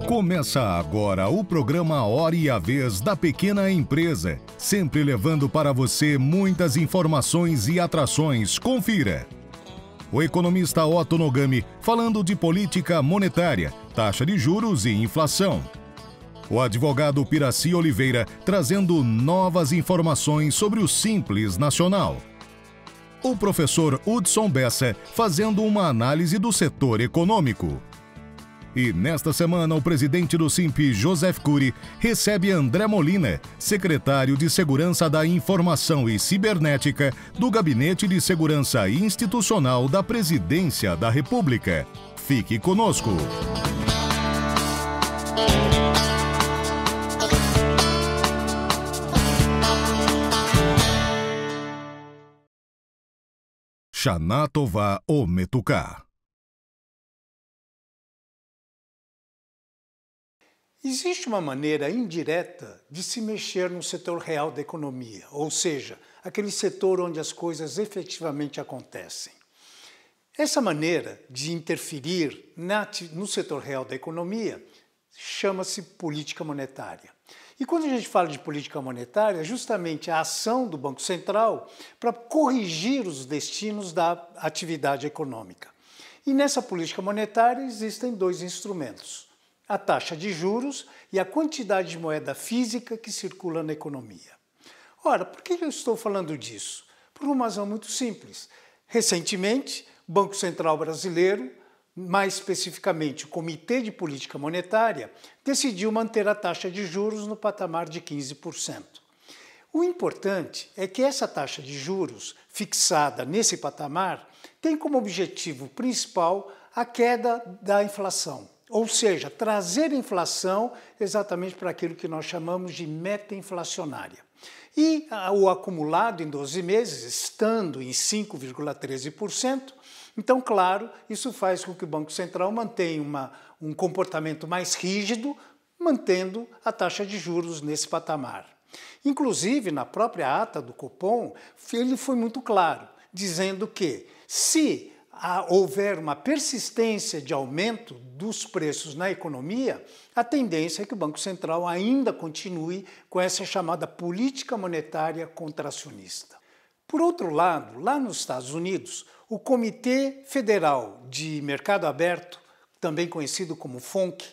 Começa agora o programa Hora e a Vez da Pequena Empresa, sempre levando para você muitas informações e atrações. Confira. O economista Otto Nogami falando de política monetária, taxa de juros e inflação. O advogado Piraci Oliveira trazendo novas informações sobre o Simples Nacional. O professor Hudson Bessa fazendo uma análise do setor econômico. E nesta semana, o presidente do SIMP, Joseph Cury, recebe André Molina, secretário de Segurança da Informação e Cibernética do Gabinete de Segurança Institucional da Presidência da República. Fique conosco. Shana Tova ou Metuká. Existe uma maneira indireta de se mexer no setor real da economia, ou seja, aquele setor onde as coisas efetivamente acontecem. Essa maneira de interferir no setor real da economia chama-se política monetária. E quando a gente fala de política monetária, é justamente a ação do Banco Central para corrigir os destinos da atividade econômica. E nessa política monetária existem dois instrumentos: a taxa de juros e a quantidade de moeda física que circula na economia. Ora, por que eu estou falando disso? Por uma razão muito simples. Recentemente, o Banco Central Brasileiro, mais especificamente o Comitê de Política Monetária, decidiu manter a taxa de juros no patamar de 15%. O importante é que essa taxa de juros, fixada nesse patamar, tem como objetivo principal a queda da inflação. Ou seja, trazer a inflação exatamente para aquilo que nós chamamos de meta inflacionária. E o acumulado em 12 meses, estando em 5,13%, então, claro, isso faz com que o Banco Central mantenha um comportamento mais rígido, mantendo a taxa de juros nesse patamar. Inclusive, na própria ata do Copom, ele foi muito claro, dizendo que se houver uma persistência de aumento dos preços na economia, a tendência é que o Banco Central ainda continue com essa chamada política monetária contracionista. Por outro lado, lá nos Estados Unidos, o Comitê Federal de Mercado Aberto, também conhecido como FONC,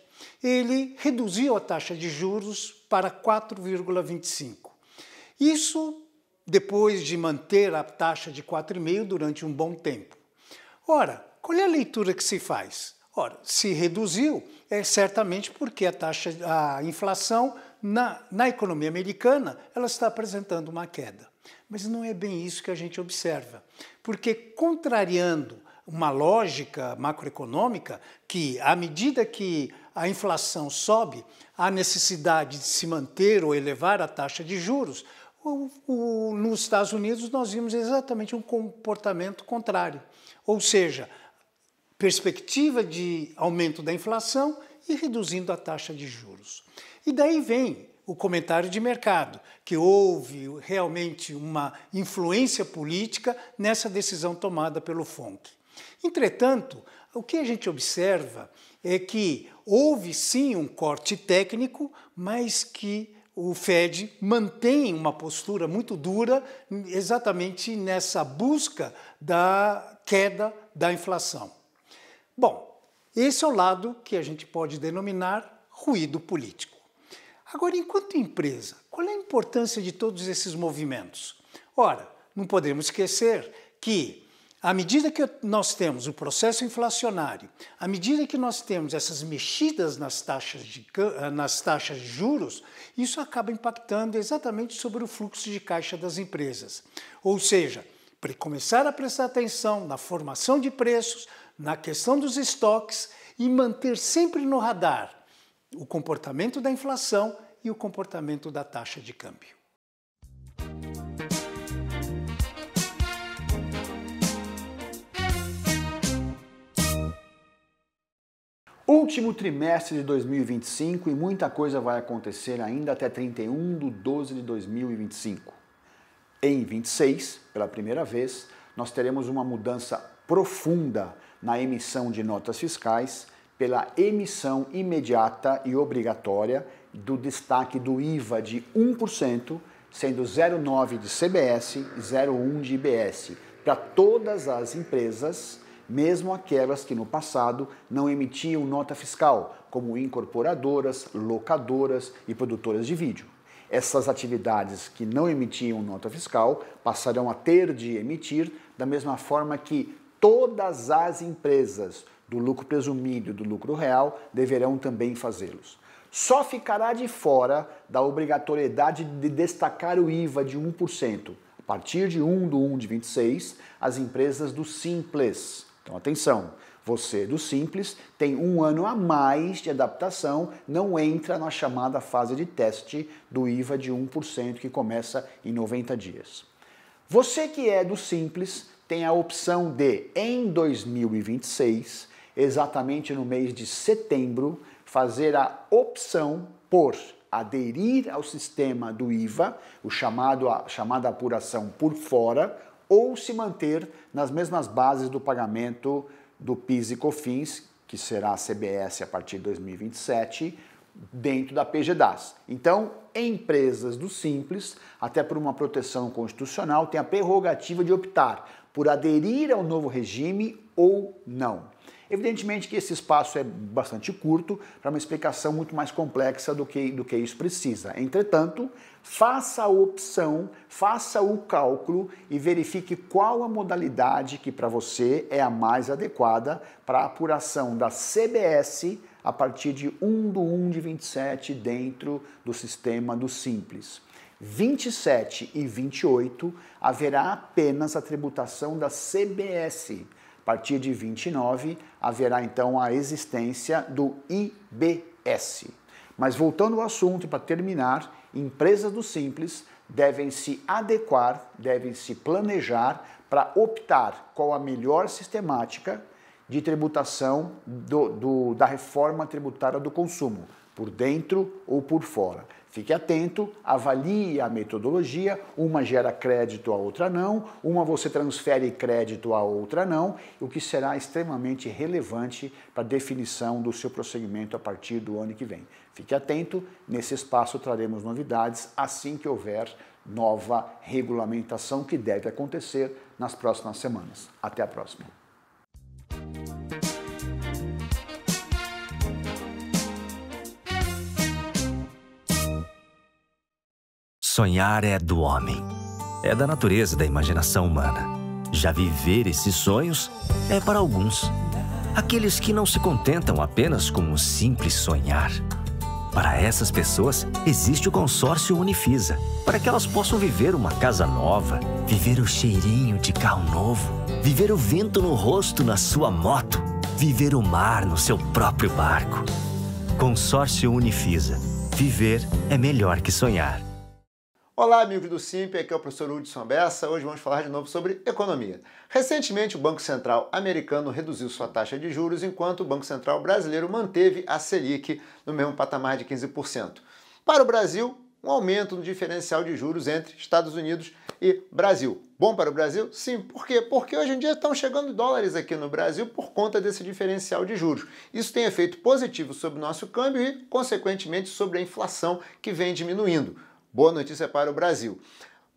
ele reduziu a taxa de juros para 4,25%. Isso depois de manter a taxa de 4,5% durante um bom tempo. Ora, qual é a leitura que se faz? Ora, se reduziu, é certamente porque a inflação na economia americana ela está apresentando uma queda. Mas não é bem isso que a gente observa, porque contrariando uma lógica macroeconômica que, à medida que a inflação sobe, há necessidade de se manter ou elevar a taxa de juros, nos Estados Unidos nós vimos exatamente um comportamento contrário. Ou seja, perspectiva de aumento da inflação e reduzindo a taxa de juros. E daí vem o comentário de mercado, que houve realmente uma influência política nessa decisão tomada pelo FONC. Entretanto, o que a gente observa é que houve sim um corte técnico, mas que o Fed mantém uma postura muito dura exatamente nessa busca da queda da inflação. Bom, esse é o lado que a gente pode denominar ruído político. Agora, enquanto empresa, qual é a importância de todos esses movimentos? Ora, não podemos esquecer que, à medida que nós temos o processo inflacionário, à medida que nós temos essas mexidas nas taxas de juros, isso acaba impactando exatamente sobre o fluxo de caixa das empresas. Ou seja, para começar a prestar atenção na formação de preços, na questão dos estoques e manter sempre no radar o comportamento da inflação e o comportamento da taxa de câmbio. Último trimestre de 2025 e muita coisa vai acontecer ainda até 31/12/2025. Em 26, pela primeira vez, nós teremos uma mudança profunda na emissão de notas fiscais pela emissão imediata e obrigatória do destaque do IVA de 1%, sendo 0,9% de CBS e 0,1% de IBS, para todas as empresas, mesmo aquelas que no passado não emitiam nota fiscal, como incorporadoras, locadoras e produtoras de vídeo. Essas atividades que não emitiam nota fiscal passarão a ter de emitir da mesma forma que todas as empresas do lucro presumido e do lucro real deverão também fazê-los. Só ficará de fora da obrigatoriedade de destacar o IVA de 1%, a partir de 1/1 de 26, as empresas do Simples. Então atenção, você do Simples tem um ano a mais de adaptação, não entra na chamada fase de teste do IVA de 1% que começa em 90 dias. Você que é do Simples tem a opção de, em 2026, exatamente no mês de setembro, fazer a opção por aderir ao sistema do IVA, a chamada apuração por fora, ou se manter nas mesmas bases do pagamento do PIS e COFINS, que será a CBS a partir de 2027, dentro da PGDAS. Então, empresas do Simples, até por uma proteção constitucional, têm a prerrogativa de optar por aderir ao novo regime ou não. Evidentemente que esse espaço é bastante curto para uma explicação muito mais complexa do que isso precisa. Entretanto, faça a opção, faça o cálculo e verifique qual a modalidade que para você é a mais adequada para a apuração da CBS a partir de 1/1 de 27 dentro do sistema do Simples. 27 e 28 haverá apenas a tributação da CBS. A partir de 29, haverá então a existência do IBS. Mas voltando ao assunto, para terminar, empresas do Simples devem se adequar, devem se planejar para optar qual a melhor sistemática de tributação da reforma tributária do consumo, por dentro ou por fora. Fique atento, avalie a metodologia, uma gera crédito, a outra não, uma você transfere crédito, a outra não, o que será extremamente relevante para a definição do seu prosseguimento a partir do ano que vem. Fique atento, nesse espaço traremos novidades assim que houver nova regulamentação que deve acontecer nas próximas semanas. Até a próxima. Sonhar é do homem, é da natureza da imaginação humana. Já viver esses sonhos é para alguns, aqueles que não se contentam apenas com o simples sonhar. Para essas pessoas, existe o consórcio Unifisa, para que elas possam viver uma casa nova, viver o cheirinho de carro novo, viver o vento no rosto na sua moto, viver o mar no seu próprio barco. Consórcio Unifisa. Viver é melhor que sonhar. Olá, amigos do Simp, aqui é o professor Hudson Bessa. Hoje vamos falar de novo sobre economia. Recentemente, o Banco Central americano reduziu sua taxa de juros, enquanto o Banco Central brasileiro manteve a Selic no mesmo patamar de 15%. Para o Brasil, um aumento no diferencial de juros entre Estados Unidos e Brasil. Bom para o Brasil? Sim. Por quê? Porque hoje em dia estão chegando dólares aqui no Brasil por conta desse diferencial de juros. Isso tem efeito positivo sobre o nosso câmbio e, consequentemente, sobre a inflação que vem diminuindo. Boa notícia para o Brasil.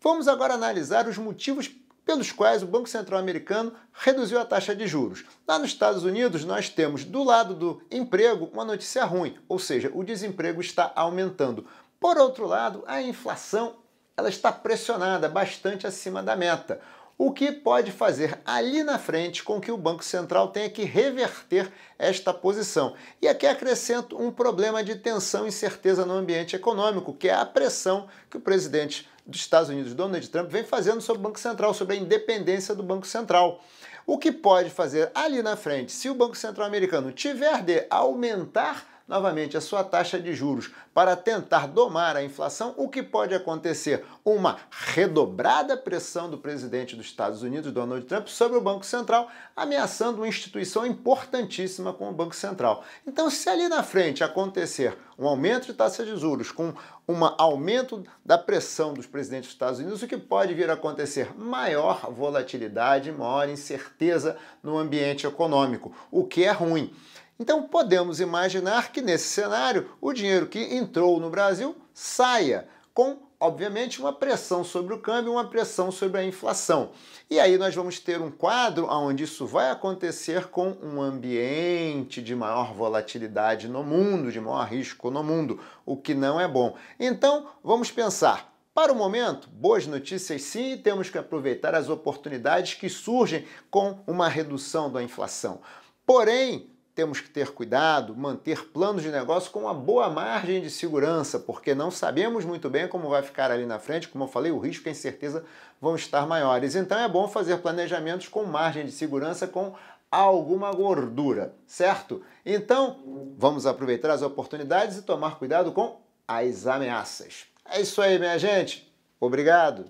Vamos agora analisar os motivos pelos quais o Banco Central americano reduziu a taxa de juros. Lá nos Estados Unidos, nós temos do lado do emprego uma notícia ruim, ou seja, o desemprego está aumentando. Por outro lado, a inflação ela está pressionada bastante acima da meta, o que pode fazer ali na frente com que o Banco Central tenha que reverter esta posição. E aqui acrescento um problema de tensão e incerteza no ambiente econômico, que é a pressão que o presidente dos Estados Unidos, Donald Trump, vem fazendo sobre o Banco Central, sobre a independência do Banco Central. O que pode fazer ali na frente, se o Banco Central americano tiver de aumentar novamente a sua taxa de juros para tentar domar a inflação, o que pode acontecer? Uma redobrada pressão do presidente dos Estados Unidos, Donald Trump, sobre o Banco Central, ameaçando uma instituição importantíssima como o Banco Central. Então, se ali na frente acontecer um aumento de taxa de juros com um aumento da pressão dos presidentes dos Estados Unidos, o que pode vir a acontecer? Maior volatilidade, maior incerteza no ambiente econômico, o que é ruim. Então podemos imaginar que nesse cenário o dinheiro que entrou no Brasil saia com, obviamente, uma pressão sobre o câmbio, uma pressão sobre a inflação. E aí nós vamos ter um quadro onde isso vai acontecer com um ambiente de maior volatilidade no mundo, de maior risco no mundo, o que não é bom. Então vamos pensar. Para o momento, boas notícias sim, e temos que aproveitar as oportunidades que surgem com uma redução da inflação. Porém, temos que ter cuidado, manter planos de negócio com uma boa margem de segurança, porque não sabemos muito bem como vai ficar ali na frente. Como eu falei, o risco e a incerteza vão estar maiores. Então é bom fazer planejamentos com margem de segurança, com alguma gordura, certo? Então, vamos aproveitar as oportunidades e tomar cuidado com as ameaças. É isso aí, minha gente. Obrigado.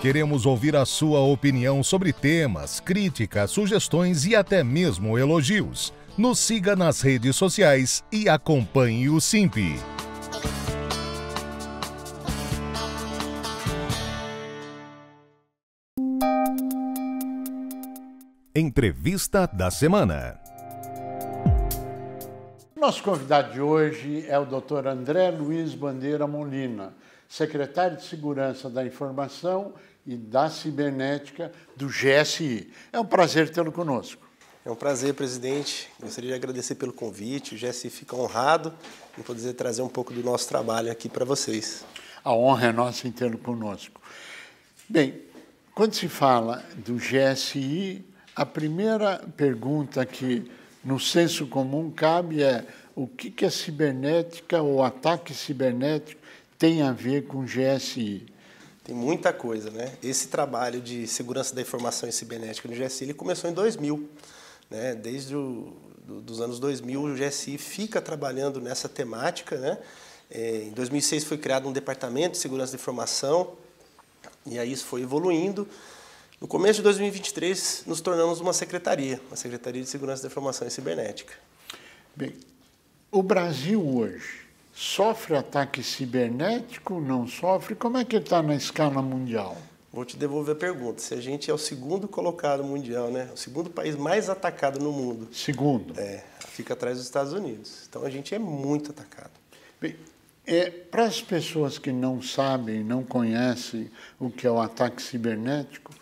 Queremos ouvir a sua opinião sobre temas, críticas, sugestões e até mesmo elogios. Nos siga nas redes sociais e acompanhe o Simp. Entrevista da semana. Nosso convidado de hoje é o Dr. André Luiz Bandeira Molina, secretário de Segurança da Informação e da Cibernética do GSI. É um prazer tê-lo conosco. É um prazer, presidente. Gostaria de agradecer pelo convite. O GSI fica honrado em poder trazer um pouco do nosso trabalho aqui para vocês. A honra é nossa em tê-lo conosco. Bem, quando se fala do GSI, a primeira pergunta que no senso comum cabe é o que a cibernética ou ataque cibernético tem a ver com o GSI? Tem muita coisa, né? Esse trabalho de segurança da informação e cibernética no GSI ele começou em 2000. Né? Desde os anos 2000, o GSI fica trabalhando nessa temática. Né? Em 2006 foi criado um departamento de segurança da informação e aí isso foi evoluindo. No começo de 2023, nos tornamos uma Secretaria de Segurança da Informação e Cibernética. Bem, o Brasil hoje sofre ataque cibernético, não sofre? Como é que ele está na escala mundial? Vou te devolver a pergunta. Se a gente é o segundo colocado mundial, né? O segundo país mais atacado no mundo. Segundo? Fica atrás dos Estados Unidos. Então a gente é muito atacado. Bem, para as pessoas que não sabem, não conhecem o que é o ataque cibernético,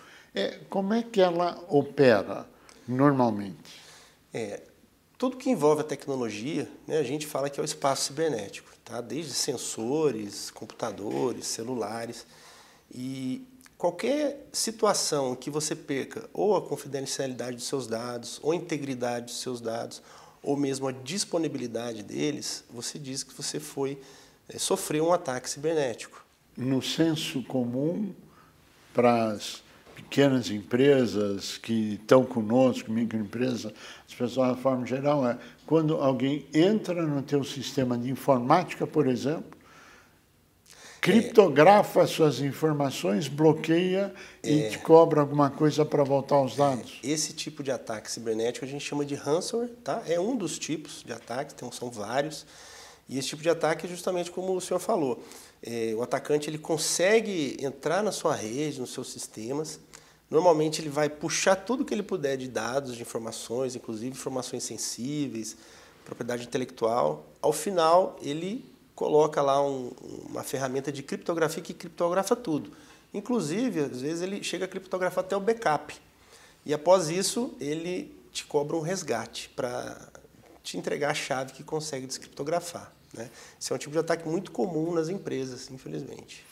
como é que ela opera normalmente? Tudo que envolve a tecnologia, né, a gente fala que é o espaço cibernético, tá? Desde sensores, computadores, celulares. E qualquer situação que você perca ou a confidencialidade dos seus dados, ou a integridade dos seus dados, ou mesmo a disponibilidade deles, você diz que você sofreu um ataque cibernético. No senso comum, para as pequenas empresas que estão conosco, microempresas, as pessoas de forma geral, quando alguém entra no teu sistema de informática, por exemplo, criptografa suas informações, bloqueia e te cobra alguma coisa para voltar os dados. Esse tipo de ataque cibernético a gente chama de ransomware, tá? É um dos tipos de ataques, são vários. E esse tipo de ataque é justamente como o senhor falou. O atacante ele consegue entrar na sua rede, nos seus sistemas. Normalmente ele vai puxar tudo que ele puder de dados, de informações, inclusive informações sensíveis, propriedade intelectual. Ao final, ele coloca lá uma ferramenta de criptografia que criptografa tudo. Inclusive, às vezes, ele chega a criptografar até o backup. E após isso, ele te cobra um resgate para te entregar a chave que consegue descriptografar. Né? Esse é um tipo de ataque muito comum nas empresas, infelizmente.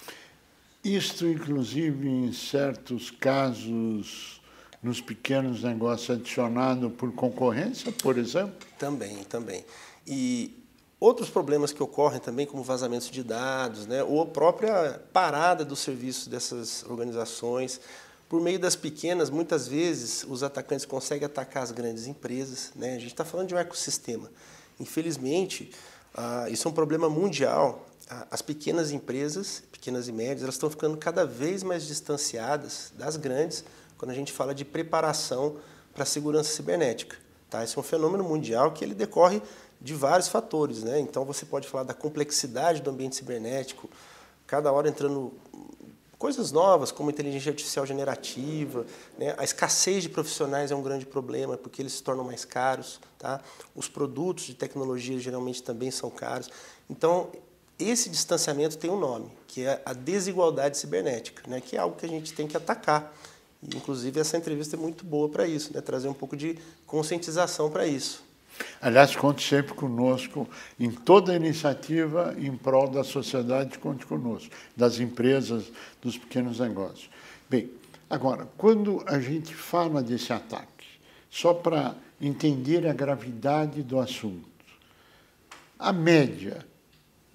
Isto, inclusive, em certos casos, nos pequenos negócios, adicionado por concorrência, por exemplo? Também. E Outros problemas que ocorrem também, como vazamentos de dados, né, ou a própria parada dos serviços dessas organizações. Por meio das pequenas, muitas vezes, os atacantes conseguem atacar as grandes empresas, né? A gente está falando de um ecossistema. Infelizmente, isso é um problema mundial. As pequenas empresas, pequenas e médias, elas estão ficando cada vez mais distanciadas das grandes quando a gente fala de preparação para a segurança cibernética. Tá? Esse é um fenômeno mundial que ele decorre de vários fatores, né? Então, você pode falar da complexidade do ambiente cibernético, cada hora entrando coisas novas, como inteligência artificial generativa, né? A escassez de profissionais é um grande problema, porque eles se tornam mais caros. Tá? Os produtos de tecnologia geralmente também são caros. Então, esse distanciamento tem um nome, que é a desigualdade cibernética, né? Que é algo que a gente tem que atacar. E, inclusive, essa entrevista é muito boa para isso, né? Trazer um pouco de conscientização para isso. Aliás, conte sempre conosco em toda a iniciativa em prol da sociedade, conte conosco, das empresas, dos pequenos negócios. Bem, agora, quando a gente fala desse ataque, só para entender a gravidade do assunto, a média,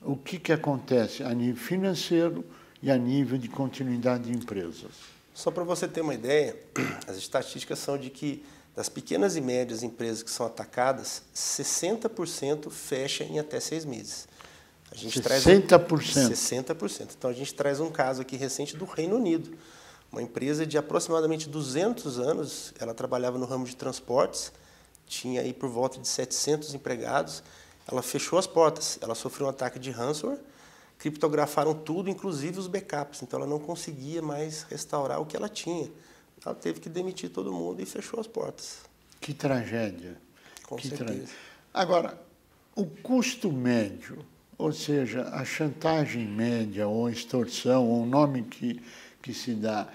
o que acontece a nível financeiro e a nível de continuidade de empresas? Só para você ter uma ideia, as estatísticas são de que das pequenas e médias empresas que são atacadas, 60% fecha em até 6 meses. A gente 60%? 60%. Então, a gente traz um caso aqui recente do Reino Unido. Uma empresa de aproximadamente 200 anos, ela trabalhava no ramo de transportes, tinha aí por volta de 700 empregados, ela fechou as portas, ela sofreu um ataque de ransomware, criptografaram tudo, inclusive os backups, então ela não conseguia mais restaurar o que ela tinha. Ela teve que demitir todo mundo e fechou as portas. Que tragédia. Com certeza. Agora, o custo médio, ou seja, a chantagem média, ou a extorsão, ou o nome que se dá,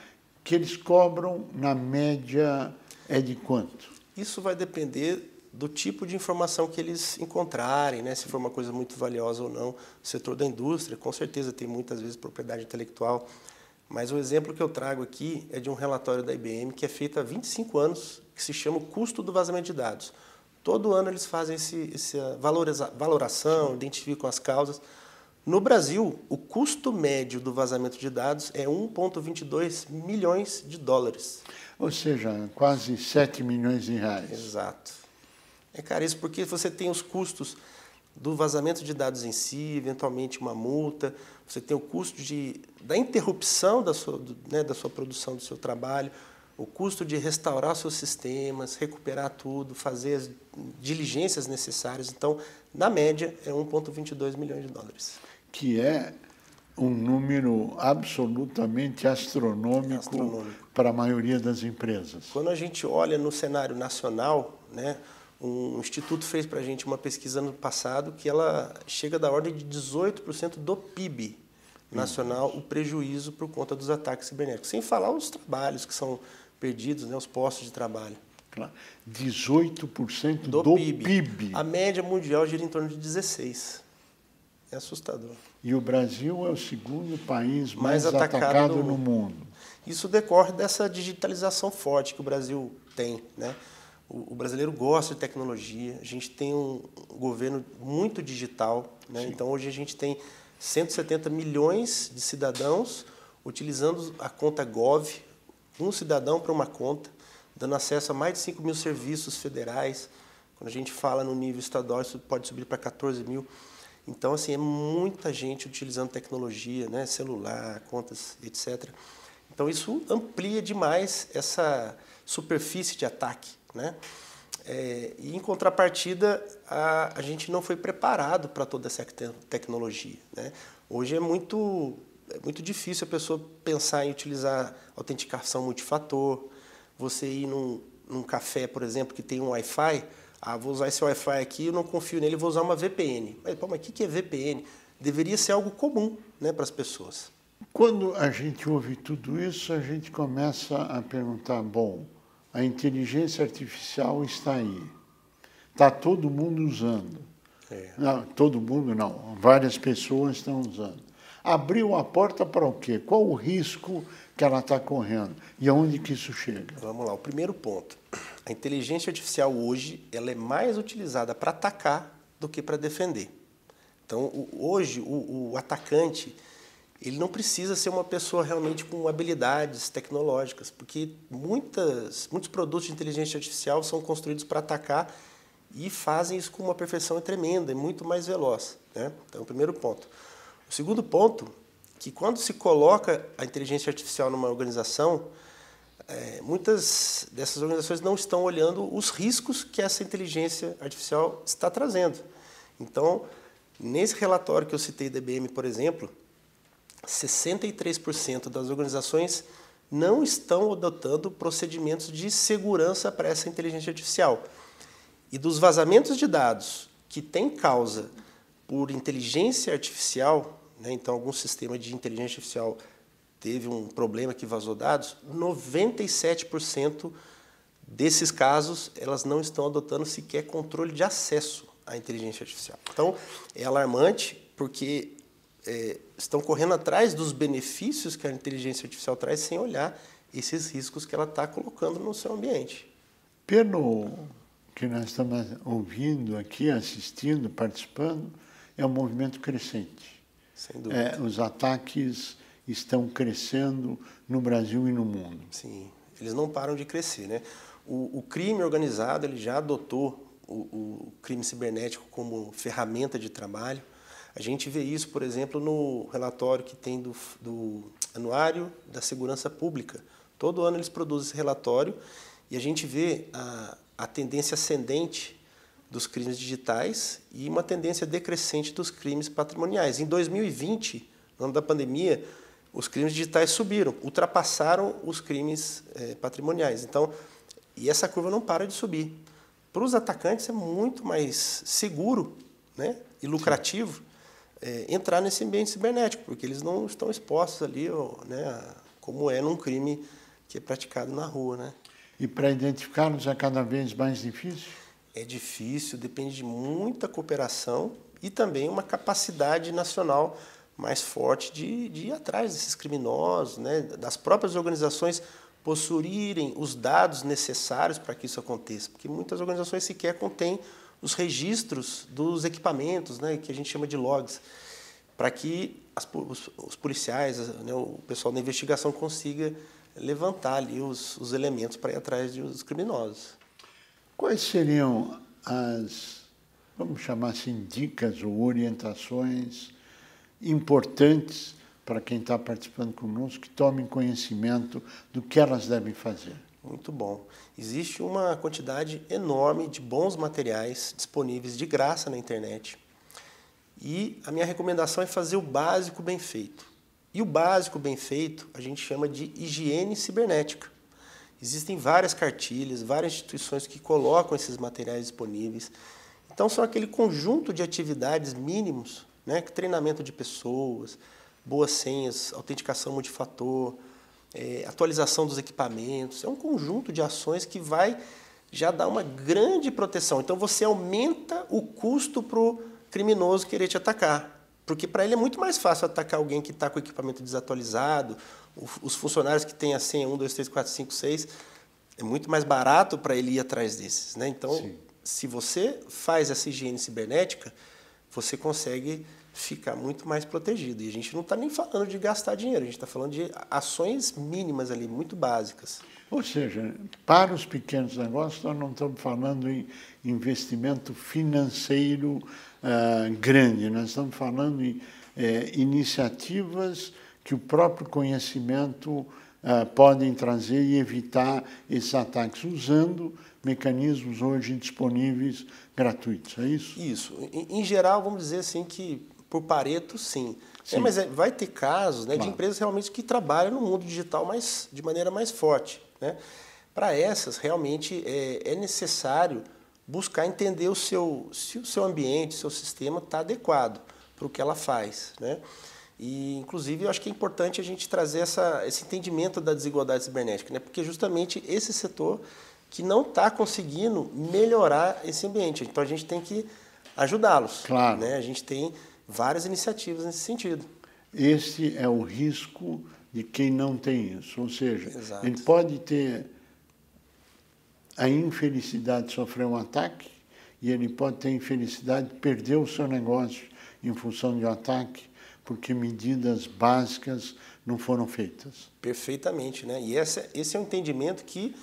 que eles cobram, na média, é de quanto? Isso vai depender do tipo de informação que eles encontrarem, né? Se for uma coisa muito valiosa ou não. O setor da indústria, com certeza, tem muitas vezes propriedade intelectual. Mas o exemplo que eu trago aqui é de um relatório da IBM que é feito há 25 anos, que se chama o custo do vazamento de dados. Todo ano eles fazem essa valoração, identificam as causas. No Brasil, o custo médio do vazamento de dados é 1,22 milhões de dólares. Ou seja, quase 7 milhões de reais. Exato. É caríssimo porque você tem os custos do vazamento de dados em si, eventualmente uma multa, você tem o custo da interrupção da sua produção, do seu trabalho, o custo de restaurar os seus sistemas, recuperar tudo, fazer as diligências necessárias. Então, na média, é 1,22 milhões de dólares. Que é um número absolutamente astronômico para a maioria das empresas. Quando a gente olha no cenário nacional, né, um instituto fez para a gente uma pesquisa ano passado que ela chega da ordem de 18% do PIB nacional, o prejuízo por conta dos ataques cibernéticos. Sem falar os trabalhos que são perdidos, né, os postos de trabalho. 18% do PIB. A média mundial gira em torno de 16%. É assustador. E o Brasil é o segundo país mais atacado no mundo. Isso decorre dessa digitalização forte que o Brasil tem, né? O brasileiro gosta de tecnologia, a gente tem um governo muito digital, né? Então hoje a gente tem 170 milhões de cidadãos utilizando a conta Gov, um cidadão para uma conta, dando acesso a mais de 5 mil serviços federais. Quando a gente fala no nível estadual, isso pode subir para 14 mil. Então, assim, é muita gente utilizando tecnologia, né? Celular, contas, etc. Então, isso amplia demais essa superfície de ataque, né? E, em contrapartida, a gente não foi preparado para toda essa tecnologia, né? Hoje é muito difícil a pessoa pensar em utilizar autenticação multifator. Você ir num café, por exemplo, que tem um Wi-Fi, vou usar esse Wi-Fi aqui, eu não confio nele, vou usar uma VPN. Mas o que é VPN? Deveria ser algo comum, né, para as pessoas. Quando a gente ouve tudo isso, a gente começa a perguntar, bom, a inteligência artificial está aí. Está todo mundo usando. Não, todo mundo não, várias pessoas estão usando. Abriu a porta para o quê? Qual o risco que ela está correndo? E aonde que isso chega? Vamos lá, o primeiro ponto. A inteligência artificial hoje ela é mais utilizada para atacar do que para defender. Então, hoje, o atacante, ele não precisa ser uma pessoa realmente com habilidades tecnológicas, porque muitos produtos de inteligência artificial são construídos para atacar e fazem isso com uma perfeição tremenda, é muito mais veloz, né? Então, o primeiro ponto. O segundo ponto, que quando se coloca a inteligência artificial numa organização, muitas dessas organizações não estão olhando os riscos que essa inteligência artificial está trazendo. Então, nesse relatório que eu citei da IBM, por exemplo, 63% das organizações não estão adotando procedimentos de segurança para essa inteligência artificial. E dos vazamentos de dados que têm causa por inteligência artificial, né, então algum sistema de inteligência artificial teve um problema que vazou dados, 97% desses casos elas não estão adotando sequer controle de acesso à inteligência artificial. Então, é alarmante porque estão correndo atrás dos benefícios que a inteligência artificial traz sem olhar esses riscos que ela está colocando no seu ambiente. Pelo que nós estamos ouvindo aqui, assistindo, participando, é um movimento crescente. Sem dúvida. Os ataques estão crescendo no Brasil e no mundo. Sim, eles não param de crescer, né? O crime organizado ele já adotou o crime cibernético como ferramenta de trabalho. A gente vê isso, por exemplo, no relatório que tem do Anuário da Segurança Pública. Todo ano eles produzem esse relatório e a gente vê a tendência ascendente dos crimes digitais e uma tendência decrescente dos crimes patrimoniais. Em 2020, no ano da pandemia, os crimes digitais subiram, ultrapassaram os crimes patrimoniais. Então, e essa curva não para de subir. Para os atacantes é muito mais seguro, né, e lucrativo entrar nesse ambiente cibernético, porque eles não estão expostos ali, né, como é num crime que é praticado na rua, né? E para identificá-los é cada vez mais difícil? É difícil, depende de muita cooperação e também uma capacidade nacional mais forte de ir atrás desses criminosos, né, das próprias organizações possuírem os dados necessários para que isso aconteça, porque muitas organizações sequer contêm os registros dos equipamentos, né, que a gente chama de logs, para que os policiais, né, o pessoal da investigação consiga levantar ali os elementos para ir atrás dos criminosos. Quais seriam as, vamos chamar assim, dicas ou orientações importantes para quem está participando conosco, que tomem conhecimento do que elas devem fazer? Muito bom. Existe uma quantidade enorme de bons materiais disponíveis de graça na internet. E a minha recomendação é fazer o básico bem feito. E o básico bem feito a gente chama de higiene cibernética. Existem várias cartilhas, várias instituições que colocam esses materiais disponíveis. Então, são aquele conjunto de atividades mínimos, né, treinamento de pessoas, boas senhas, autenticação multifator, atualização dos equipamentos. É um conjunto de ações que vai já dar uma grande proteção. Então, você aumenta o custo para o criminoso querer te atacar. Porque para ele é muito mais fácil atacar alguém que está com o equipamento desatualizado, os funcionários que têm a senha 1, 2, 3, 4, 5, 6, é muito mais barato para ele ir atrás desses, né? Então, sim, se você faz essa higiene cibernética, você consegue ficar muito mais protegido. E a gente não está nem falando de gastar dinheiro, a gente está falando de ações mínimas ali, muito básicas. Ou seja, para os pequenos negócios, nós não estamos falando em investimento financeiro grande, nós estamos falando em iniciativas que o próprio conhecimento podem trazer e evitar esses ataques, usando mecanismos hoje disponíveis gratuitos, é isso? Isso. Em geral, vamos dizer assim que, por Pareto, sim. Mas vai ter casos, né, claro, de empresas realmente que trabalham no mundo digital de maneira mais forte, né? Para essas, realmente, é necessário buscar entender se o seu ambiente, o seu sistema está adequado para o que ela faz, né? E, inclusive, eu acho que é importante a gente trazer esse entendimento da desigualdade cibernética, né? Porque justamente esse setor que não está conseguindo melhorar esse ambiente. Então, a gente tem que ajudá-los. Claro. Né? A gente tem várias iniciativas nesse sentido. Esse é o risco de quem não tem isso. Ou seja, exato, ele pode ter a infelicidade de sofrer um ataque e ele pode ter a infelicidade de perder o seu negócio em função de um ataque, porque medidas básicas não foram feitas. Perfeitamente, né? E esse é um entendimento que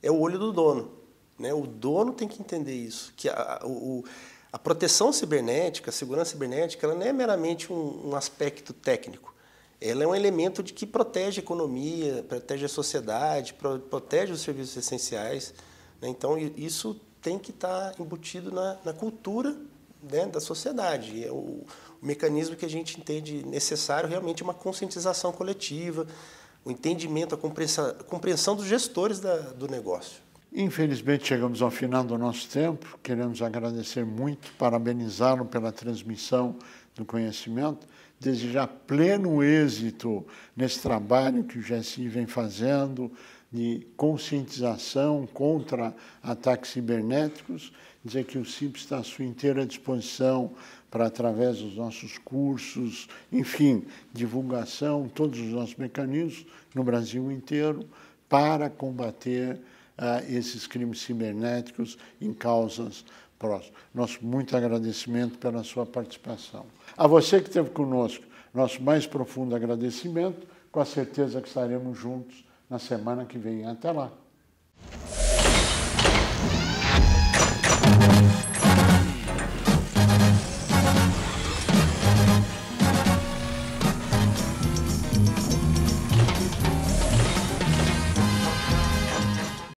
é o olho do dono, né? O dono tem que entender isso, que a proteção cibernética, a segurança cibernética, ela não é meramente um aspecto técnico. Ela é um elemento que protege a economia, protege a sociedade, protege os serviços essenciais, né? Então, isso tem que estar embutido na cultura, né, da sociedade. O mecanismo que a gente entende necessário realmente é uma conscientização coletiva, o entendimento, a compreensão dos gestores do negócio. Infelizmente, chegamos ao final do nosso tempo. Queremos agradecer muito, parabenizá-lo pela transmissão do conhecimento, desejar pleno êxito nesse trabalho que o GSI vem fazendo de conscientização contra ataques cibernéticos, dizer que o CIP está à sua inteira disposição para, através dos nossos cursos, enfim, divulgação, todos os nossos mecanismos no Brasil inteiro, para combater esses crimes cibernéticos em causas próximas. Nosso muito agradecimento pela sua participação. A você que esteve conosco, nosso mais profundo agradecimento, com a certeza que estaremos juntos na semana que vem. Até lá!